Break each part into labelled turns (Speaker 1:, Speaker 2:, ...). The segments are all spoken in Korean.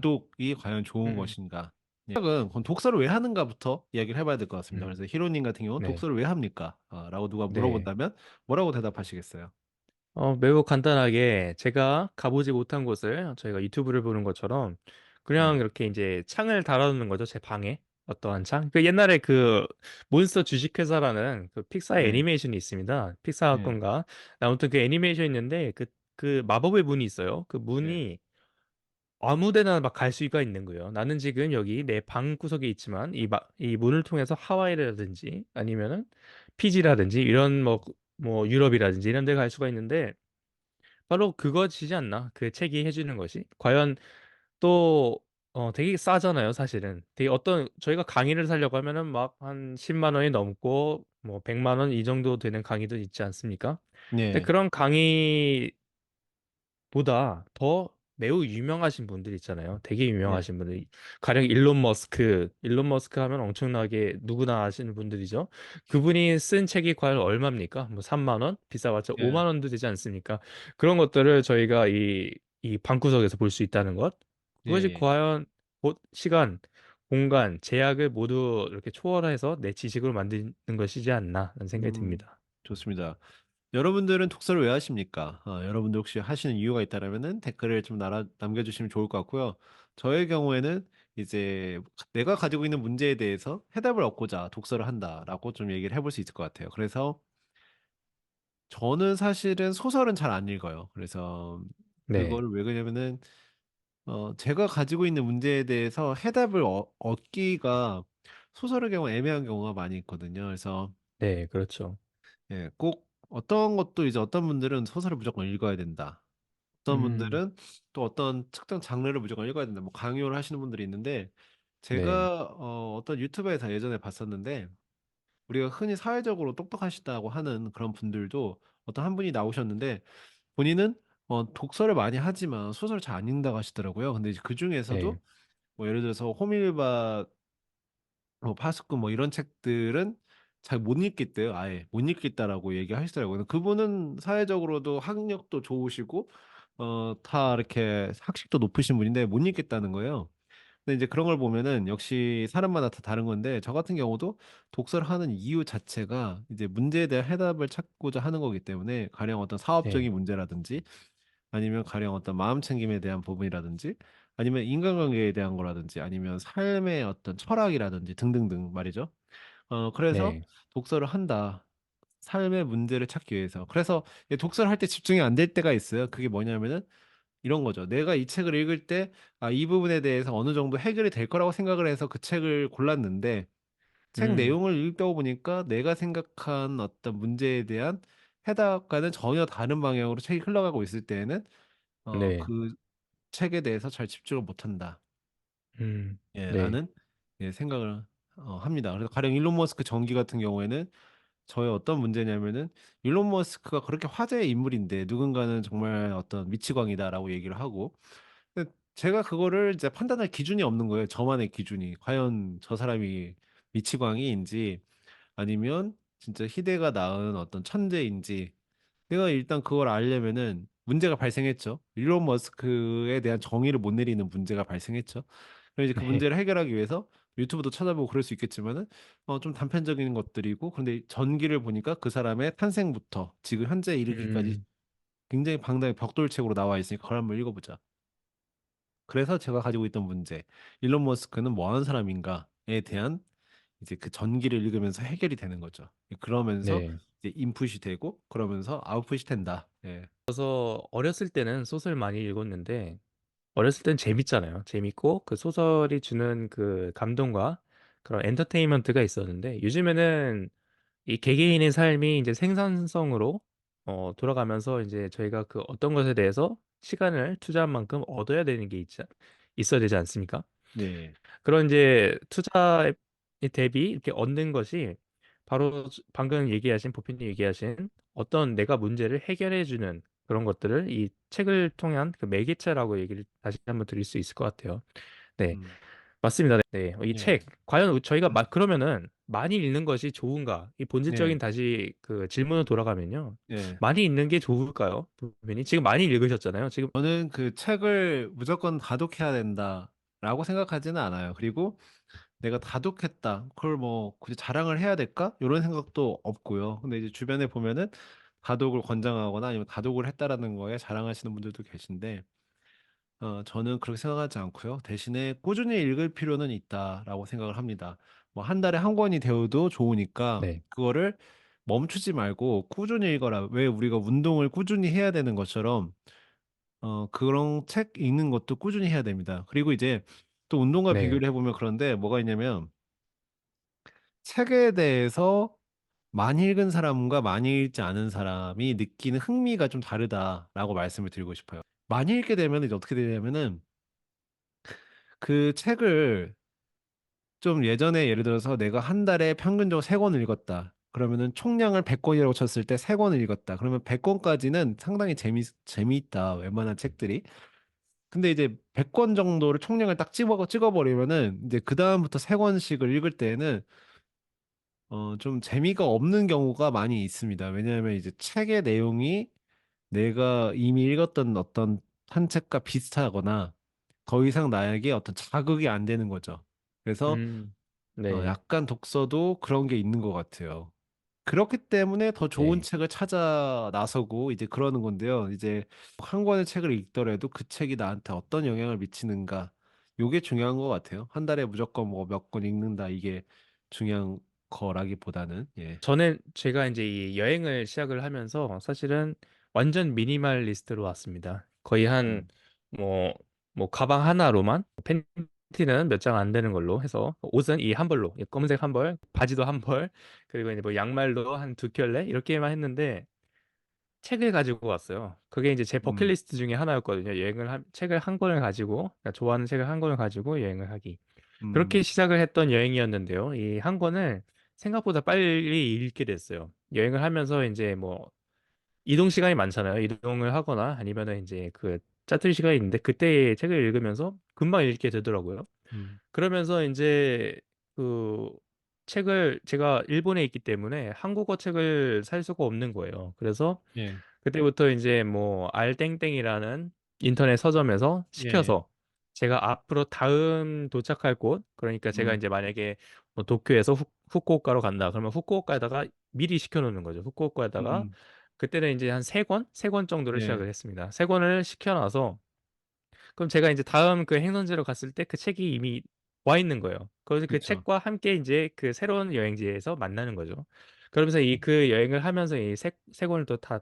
Speaker 1: 바둑이 과연 좋은
Speaker 2: 음,
Speaker 1: 것인가? 시작은 그럼 독서를 왜 하는가부터 이야기를 해봐야 될 것 같습니다.
Speaker 2: 음,
Speaker 1: 그래서 히로님 같은 경우는
Speaker 2: 네,
Speaker 1: 독서를 왜 합니까? 라고 누가
Speaker 2: 네.
Speaker 1: 물어본다면 뭐라고 대답하시겠어요?
Speaker 2: 매우 간단하게 제가 가보지 못한 곳을 저희가 유튜브를 보는 것처럼 그냥
Speaker 1: 네,
Speaker 2: 이렇게 이제 창을 달아놓는 거죠, 제 방에. 어떠한 창? 그 옛날에 그 몬스터 주식회사라는 그 픽사의
Speaker 1: 네,
Speaker 2: 애니메이션이 있습니다. 픽사
Speaker 1: 네,
Speaker 2: 건가? 아무튼 그 애니메이션이 있는데 그 마법의 문이 있어요. 그
Speaker 1: 네,
Speaker 2: 문이 아무 데나 막 갈 수가 있는 거예요. 나는 지금 여기 내 방 구석에 있지만 이 문을 통해서 하와이라든지 아니면은 피지라든지 이런 뭐 유럽이라든지 이런 데 갈 수가 있는데 바로 그거지지 않나? 그 책이 해주는 것이. 과연 또, 되게 싸잖아요, 사실은. 되게 저희가 강의를 사려고 하면은 막 한 10만 원이 넘고, 뭐 100만 원 이 정도 되는 강의도 있지 않습니까? 근데
Speaker 1: 네,
Speaker 2: 그런 강의 보다 더 매우 유명하신 분들 있잖아요. 되게
Speaker 1: 네,
Speaker 2: 유명하신 분들. 가령 일론 머스크 하면 엄청나게 누구나 아시는 분들이죠. 그분이 쓴 책이 과연 얼마입니까? 뭐 3만 원? 비싸봤자
Speaker 1: 네,
Speaker 2: 5만 원도 되지 않습니까? 그런 것들을 저희가 이 방구석에서 볼 수 있다는 것. 그것이
Speaker 1: 네.
Speaker 2: 과연 시간, 공간, 제약을 모두 이렇게 초월해서 내 지식으로 만드는 것이지 않나 라는 생각이
Speaker 1: 음,
Speaker 2: 듭니다.
Speaker 1: 좋습니다. 여러분들은 독서를 왜 하십니까? 여러분들 혹시 하시는 이유가 있다면은 댓글을 좀 남겨주시면 좋을 것 같고요. 저의 경우에는 이제 내가 가지고 있는 문제에 대해서 해답을 얻고자 독서를 한다라고 좀 얘기를 해볼 수 있을 것 같아요. 그래서 저는 사실은 소설은 잘 안 읽어요. 그래서
Speaker 2: 네,
Speaker 1: 그거를 왜 그러냐면은 제가 가지고 있는 문제에 대해서 해답을 얻기가 소설의 경우 애매한 경우가 많이 있거든요. 그래서
Speaker 2: 네, 그렇죠.
Speaker 1: 예, 꼭 어떤 것도 이제 어떤 분들은 소설을 무조건 읽어야 된다. 어떤
Speaker 2: 음,
Speaker 1: 분들은 또 어떤 특정 장르를 무조건 읽어야 된다. 뭐 강요를 하시는 분들이 있는데
Speaker 2: 네,
Speaker 1: 제가 어떤 유튜브에서 예전에 봤었는데 우리가 흔히 사회적으로 똑똑하시다고 하는 그런 분들도 어떤 한 분이 나오셨는데 본인은 독서를 많이 하지만 소설을 잘 안 읽는다고 하시더라고요. 근데 이제 그
Speaker 2: 네,
Speaker 1: 중에서도 뭐 예를 들어서 호밀밭 뭐 파수꾼 뭐 이런 책들은 잘 못 읽겠대요. 아예 못 읽겠다라고 얘기하시더라고요. 그분은 사회적으로도 학력도 좋으시고 다 이렇게 학식도 높으신 분인데 못 읽겠다는 거예요. 근데 이제 그런 걸 보면은 역시 사람마다 다 다른 건데 저 같은 경우도 독서를 하는 이유 자체가 이제 문제에 대한 해답을 찾고자 하는 거기 때문에 가령 어떤
Speaker 2: 네,
Speaker 1: 사업적인 문제라든지 아니면 가령 어떤 마음 챙김에 대한 부분이라든지 아니면 인간관계에 대한 거라든지 아니면 삶의 어떤 철학이라든지 등등등 말이죠. 그래서
Speaker 2: 네.
Speaker 1: 독서를 한다. 삶의 문제를 찾기 위해서. 그래서 이 독서를 할 때 집중이 안 될 때가 있어요. 그게 뭐냐면은 이런 거죠. 내가 이 책을 읽을 때, 이 부분에 대해서 어느 정도 해결이 될 거라고 생각을 해서 그 책을 골랐는데, 책
Speaker 2: 음,
Speaker 1: 내용을 읽다 보니까 내가 생각한 어떤 문제에 대한 해답과는 전혀 다른 방향으로 책이 흘러가고 있을 때에는,
Speaker 2: 네,
Speaker 1: 그 책에 대해서 잘 집중을 못 한다. 예,
Speaker 2: 네,
Speaker 1: 라는 생각을 합니다. 그래서 가령 일론 머스크 전기 같은 경우에는 저의 어떤 문제냐면은 일론 머스크가 그렇게 화제의 인물인데 누군가는 정말 어떤 미치광이다라고 얘기를 하고 근데 제가 그거를 이제 판단할 기준이 없는 거예요. 저만의 기준이. 과연 저 사람이 미치광이인지 아니면 진짜 희대가 낳은 어떤 천재인지 내가 일단 그걸 알려면은 문제가 발생했죠. 일론 머스크에 대한 정의를 못 내리는 문제가 발생했죠. 그래서 이제 그
Speaker 2: 네,
Speaker 1: 문제를 해결하기 위해서 유튜브도 찾아보고 그럴 수 있겠지만은 좀 단편적인 것들이고 그런데 전기를 보니까 그 사람의 탄생부터 지금 현재 이르기까지
Speaker 2: 음,
Speaker 1: 굉장히 방대한 벽돌책으로 나와 있으니까 그걸 한번 읽어보자. 그래서 제가 가지고 있던 문제, 일론 머스크는 뭐 하는 사람인가에 대한 이제 그 전기를 읽으면서 해결이 되는 거죠. 그러면서
Speaker 2: 네.
Speaker 1: 이제 인풋이 되고 그러면서 아웃풋이 된다. 예.
Speaker 2: 그래서 어렸을 때는 소설 많이 읽었는데, 어렸을 땐 재밌잖아요. 재밌고, 그 소설이 주는 그 감동과 그런 엔터테인먼트가 있었는데, 요즘에는 이 개개인의 삶이 이제 생산성으로 돌아가면서 이제 저희가 그 어떤 것에 대해서 시간을 투자한 만큼 얻어야 되는 게 있어야 되지 않습니까?
Speaker 1: 네.
Speaker 2: 그런 이제 투자에 대비 이렇게 얻는 것이 바로 방금 얘기하신 보편님 얘기하신 어떤 내가 문제를 해결해 주는 그런 것들을 이 책을 통한 그 매개체라고 얘기를 다시 한번 드릴 수 있을 것 같아요. 네.
Speaker 1: 음.
Speaker 2: 맞습니다. 네. 이
Speaker 1: 예,
Speaker 2: 책, 과연 저희가 그러면은 많이 읽는 것이 좋은가? 이 본질적인
Speaker 1: 예,
Speaker 2: 다시 그 질문으로 돌아가면요.
Speaker 1: 예.
Speaker 2: 많이 읽는 게 좋을까요? 부모님 지금 많이 읽으셨잖아요. 지금,
Speaker 1: 저는 그 책을 무조건 다독해야 된다라고 생각하지는 않아요. 그리고 내가 다독했다. 그걸 뭐 굳이 자랑을 해야 될까? 이런 생각도 없고요. 근데 이제 주변에 보면은 다독을 권장하거나 아니면 다독을 했다라는 거에 자랑하시는 분들도 계신데, 저는 그렇게 생각하지 않고요. 대신에 꾸준히 읽을 필요는 있다라고 생각을 합니다. 뭐 한 달에 한 권이 되어도 좋으니까
Speaker 2: 네.
Speaker 1: 그거를 멈추지 말고 꾸준히 읽어라. 왜 우리가 운동을 꾸준히 해야 되는 것처럼 그런 책 읽는 것도 꾸준히 해야 됩니다. 그리고 이제 또 운동과
Speaker 2: 네.
Speaker 1: 비교를 해보면 그런데 뭐가 있냐면 책에 대해서 많이 읽은 사람과 많이 읽지 않은 사람이 느끼는 흥미가 좀 다르다라고 말씀을 드리고 싶어요. 많이 읽게 되면 이제 어떻게 되냐면은 그 책을 좀 예전에 예를 들어서 내가 한 달에 평균적으로 3권을 읽었다. 그러면은 총량을 100권이라고 쳤을 때 3권을 읽었다. 그러면 100권까지는 상당히 재미있다. 웬만한 책들이. 근데 이제 100권 정도를 총량을 딱 찍어버리면은 이제 그다음부터 3권씩을 읽을 때에는 좀 재미가 없는 경우가 많이 있습니다. 왜냐하면 이제 책의 내용이 내가 이미 읽었던 어떤 한 책과 비슷하거나 더 이상 나에게 어떤 자극이 안 되는 거죠. 그래서
Speaker 2: 음, 네.
Speaker 1: 약간 독서도 그런 게 있는 것 같아요. 그렇기 때문에 더 좋은
Speaker 2: 네.
Speaker 1: 책을 찾아 나서고 이제 그러는 건데요. 이제 한 권의 책을 읽더라도 그 책이 나한테 어떤 영향을 미치는가, 요게 중요한 것 같아요. 한 달에 무조건 뭐 몇 권 읽는다 이게 중요한 거라기보다는 예.
Speaker 2: 저는 제가 이제 이 여행을 시작을 하면서 사실은 완전 미니멀리스트로 왔습니다. 거의 한,
Speaker 1: 음,
Speaker 2: 뭐, 뭐, 가방 하나로만 팬티는 몇 장 안 되는 걸로 해서 옷은 이 한 벌로, 이 검은색 한 벌, 바지도 한 벌, 그리고 이제 뭐 양말도 한 두 켤레 이렇게만 했는데 책을 가지고 왔어요. 그게 이제 제
Speaker 1: 음,
Speaker 2: 버킷리스트 중에 하나였거든요. 책을 한 권을 가지고, 그러니까 좋아하는 책을 한 권을 가지고 여행을 하기. 그렇게
Speaker 1: 음,
Speaker 2: 시작을 했던 여행이었는데요. 이 한 권을 생각보다 빨리 읽게 됐어요. 여행을 하면서 이제 뭐 이동 시간이 많잖아요. 이동을 하거나 아니면은 이제 그 짜투리 시간이 있는데 그때 책을 읽으면서 금방 읽게 되더라고요.
Speaker 1: 음,
Speaker 2: 그러면서 이제 그 책을 제가 일본에 있기 때문에 한국어 책을 살 수가 없는 거예요. 그래서
Speaker 1: 예,
Speaker 2: 그때부터 이제 뭐 알땡땡이라는 인터넷 서점에서
Speaker 1: 예,
Speaker 2: 시켜서 제가 앞으로 다음 도착할 곳, 그러니까 제가
Speaker 1: 음,
Speaker 2: 이제 만약에 뭐 도쿄에서 후쿠오카로 간다. 그러면 후쿠오카에다가 미리 시켜놓는 거죠. 후쿠오카에다가
Speaker 1: 음,
Speaker 2: 그때는 이제 한 세 권 정도를
Speaker 1: 예,
Speaker 2: 시작을 했습니다. 세 권을 시켜놔서 그럼 제가 이제 다음 그 행선지로 갔을 때 그 책이 이미 와 있는 거예요. 그래서 그
Speaker 1: 그쵸.
Speaker 2: 책과 함께 이제 그 새로운 여행지에서 만나는 거죠. 그러면서 이 그 여행을 하면서 이 세 권을 또 다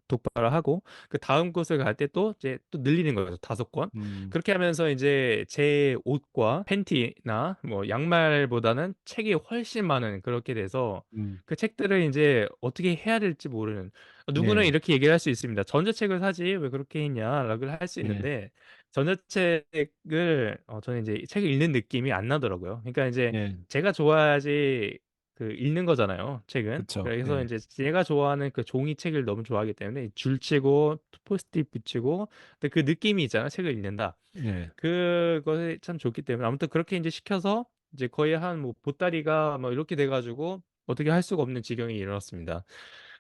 Speaker 2: 독파를 하고 그 다음 곳을 갈 때 또 이제 또 늘리는 거죠. 5권.
Speaker 1: 음,
Speaker 2: 그렇게 하면서 이제 제 옷과 팬티나 뭐 양말보다는 책이 훨씬 많은 그렇게 돼서
Speaker 1: 음,
Speaker 2: 그 책들을 이제 어떻게 해야 될지 모르는 누구는
Speaker 1: 예,
Speaker 2: 이렇게 얘기를 할 수 있습니다. 전자책을 사지 왜 그렇게 했냐라고 할 수
Speaker 1: 예,
Speaker 2: 있는데 전자책을 저는 이제 책을 읽는 느낌이 안 나더라고요. 그러니까 이제
Speaker 1: 예,
Speaker 2: 제가 좋아야지 그 읽는 거잖아요, 책은.
Speaker 1: 그쵸.
Speaker 2: 그래서
Speaker 1: 예,
Speaker 2: 이제 제가 좋아하는 그 종이책을 너무 좋아하기 때문에 줄치고 포스트잇 붙이고 근데 그 느낌이 있잖아요, 책을 읽는다.
Speaker 1: 예,
Speaker 2: 그것이 참 좋기 때문에 아무튼 그렇게 이제 시켜서 이제 거의 한 뭐 보따리가 뭐 이렇게 돼가지고 어떻게 할 수가 없는 지경이 일어났습니다.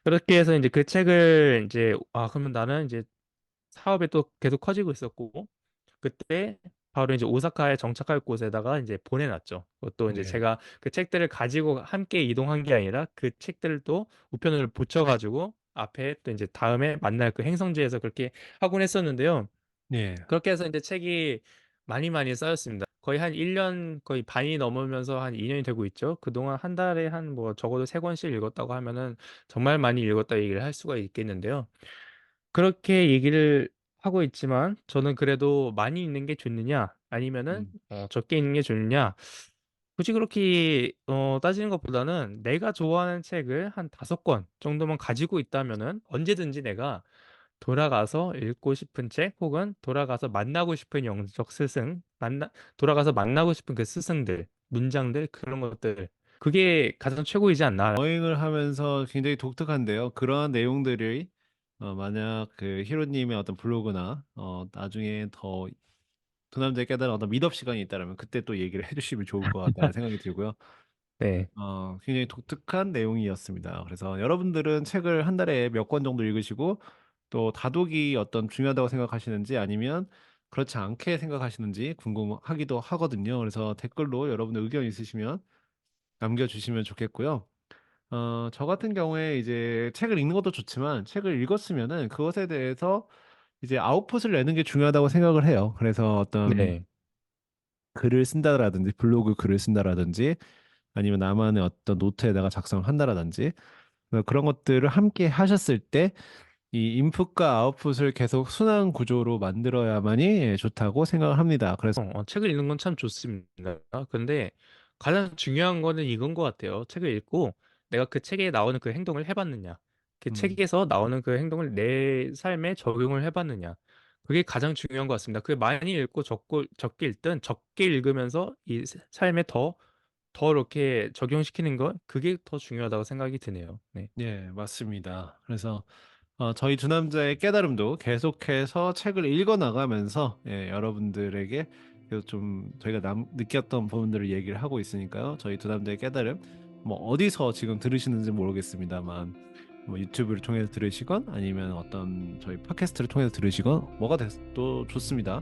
Speaker 2: 그렇게 해서 이제 그 책을 이제 그러면 나는 이제 사업이 또 계속 커지고 있었고 그때 바로 이제 오사카에 정착할 곳에다가 이제 보내놨죠. 그것도 이제
Speaker 1: 예,
Speaker 2: 제가 그 책들을 가지고 함께 이동한 게 아니라 그 책들을 또 우편으로 붙여가지고 앞에 또 이제 다음에 만날 그 행성지에서 그렇게 하곤 했었는데요.
Speaker 1: 예,
Speaker 2: 그렇게 해서 이제 책이 많이 쌓였습니다. 거의 한 1년 거의 반이 넘으면서 한 2년이 되고 있죠. 그동안 한 달에 한 뭐 적어도 3권씩 읽었다고 하면은 정말 많이 읽었다 얘기를 할 수가 있겠는데요. 그렇게 얘기를 하고 있지만 저는 그래도 많이 읽는 게 좋느냐 아니면은
Speaker 1: 음,
Speaker 2: 적게 읽는 게 좋느냐 굳이 그렇게 따지는 것보다는 내가 좋아하는 책을 한 5권 정도만 가지고 있다면은 언제든지 내가 돌아가서 읽고 싶은 책 혹은 돌아가서 만나고 싶은 영적 스승 돌아가서 만나고 싶은 그 스승들 문장들 그런 것들 그게 가장 최고이지 않나.
Speaker 1: 여행을 하면서 굉장히 독특한데요. 그러한 내용들이 만약 그 히로님의 어떤 블로그나 나중에 더 두 남자의 깨달은 어떤 미덥 시간이 있다라면 그때 또 얘기를 해주시면 좋을 것 같다는 생각이 들고요.
Speaker 2: 네.
Speaker 1: 굉장히 독특한 내용이었습니다. 그래서 여러분들은 책을 한 달에 몇 권 정도 읽으시고 또 다독이 어떤 중요하다고 생각하시는지 아니면 그렇지 않게 생각하시는지 궁금하기도 하거든요. 그래서 댓글로 여러분들 의견 있으시면 남겨주시면 좋겠고요. 저 같은 경우에 이제 책을 읽는 것도 좋지만 책을 읽었으면은 그것에 대해서 이제 아웃풋을 내는 게 중요하다고 생각을 해요. 그래서 어떤
Speaker 2: 네.
Speaker 1: 글을 쓴다라든지 블로그 글을 쓴다라든지 아니면 나만의 어떤 노트에다가 작성을 한다라든지 그런 것들을 함께 하셨을 때 이 인풋과 아웃풋을 계속 순환 구조로 만들어야만이 좋다고 생각을 합니다. 그래서
Speaker 2: 책을 읽는 건 참 좋습니다. 근데 가장 중요한 거는 이건 것 같아요. 책을 읽고 내가 그 책에 나오는 그 행동을 해봤느냐. 그
Speaker 1: 음,
Speaker 2: 책에서 나오는 그 행동을 내 삶에 적용을 해봤느냐. 그게 가장 중요한 것 같습니다. 그게 많이 읽고 적게 읽든 적게 읽으면서 이 삶에 더 이렇게 적용시키는 것, 그게 더 중요하다고 생각이 드네요. 네.
Speaker 1: 예, 맞습니다. 그래서 저희 두 남자의 깨달음도 계속해서 책을 읽어 나가면서 여러분들에게 계속 좀 저희가 느꼈던 부분들을 얘기를 하고 있으니까요. 저희 두 남자의 깨달음 뭐 어디서 지금 들으시는지 모르겠습니다만 뭐 유튜브를 통해서 들으시건 아니면 어떤 저희 팟캐스트를 통해서 들으시건 뭐가 됐도 좋습니다.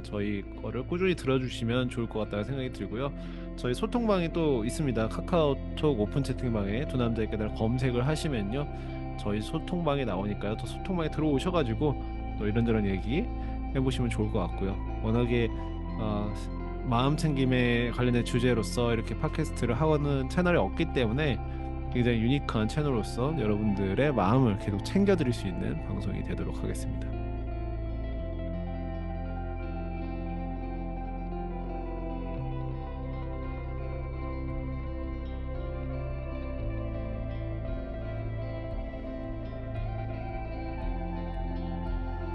Speaker 1: 저희 거를 꾸준히 들어주시면 좋을 것 같다는 생각이 들고요. 저희 소통방이 또 있습니다. 카카오톡 오픈 채팅방에 두 남자의 깨달음 검색을 하시면요. 저희 소통방에 나오니까요. 또 소통방에 들어오셔가지고 또 이런저런 얘기 해보시면 좋을 것 같고요. 워낙에 어, 마음 챙김에 관련된 주제로서 이렇게 팟캐스트를 하고는 채널이 없기 때문에 굉장히 유니크한 채널로서 여러분들의 마음을 계속 챙겨드릴 수 있는 방송이 되도록 하겠습니다.